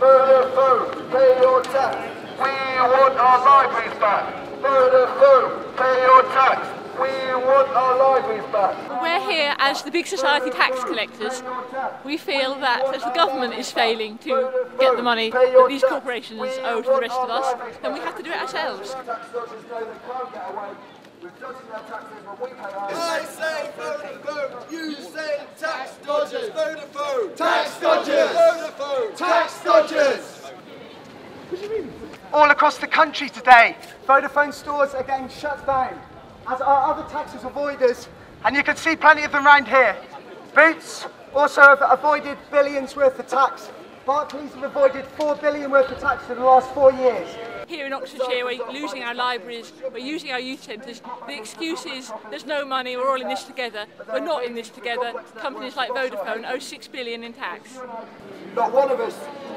Vodafone, pay your tax. We want our libraries back. Vodafone, pay your tax. We want our libraries back. We're here as the big society tax collectors. We feel that as the government is failing to get the money that these corporations owe to the rest of us, then we have to do it ourselves. I say Vodafone, you say tax dodgers. Vodafone, Tax dodgers! Vodafone, Tax dodgers! All across the country today, Vodafone stores are getting shut down, as are other taxes avoiders, and you can see plenty of them around here. Boots also have avoided billions worth of tax. Barclays have avoided $4 billion worth of tax in the last 4 years. Here in Oxfordshire, we're losing our libraries, we're using our youth centres. The excuse is there's no money, we're all in this together. We're not in this together. Companies like Vodafone owe $6 billion in tax. Not one of us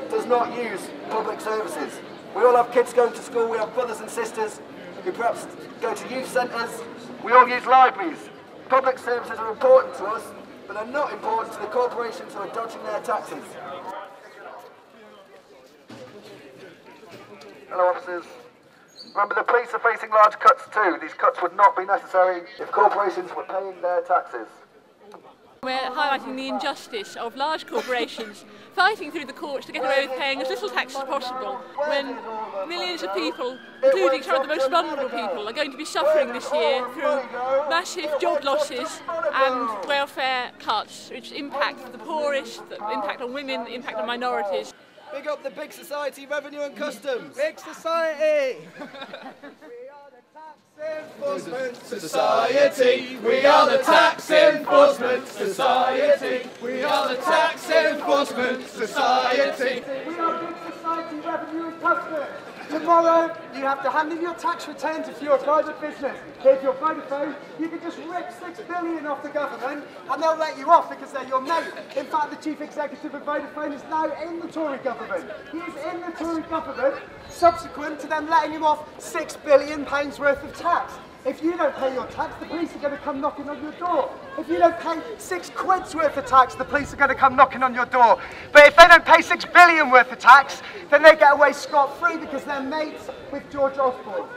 does not use public services. We all have kids going to school, we have brothers and sisters who perhaps go to youth centres. We all use libraries. Public services are important to us, but they're not important to the corporations who are dodging their taxes. Hello officers. Remember, the police are facing large cuts too. These cuts would not be necessary if corporations were paying their taxes. We're highlighting the injustice of large corporations fighting through the courts to get away with paying as little tax as possible, when millions of people, including some of the most vulnerable people, are going to be suffering this year through massive job losses and welfare cuts, which impact the poorest, impact on women, impact on minorities. Big up the big society, revenue and customs. Big society! Society, we are the tax enforcement society. We are the tax enforcement society. We are big society, revenue and customs. Tomorrow, you have to hand in your tax returns if you're a private business. If you're Vodafone, you can just rip $6 billion off the government and they'll let you off because they're your mate. In fact, the chief executive of Vodafone is now in the Tory government. He is in the Tory government subsequent to them letting him off £6 billion worth of tax. If you don't pay your tax, the police are going to come knocking on your door. If you don't pay £6 worth of tax, the police are going to come knocking on your door. But if they don't pay $6 billion worth of tax, then they get away scot-free because they're mates with George Osborne.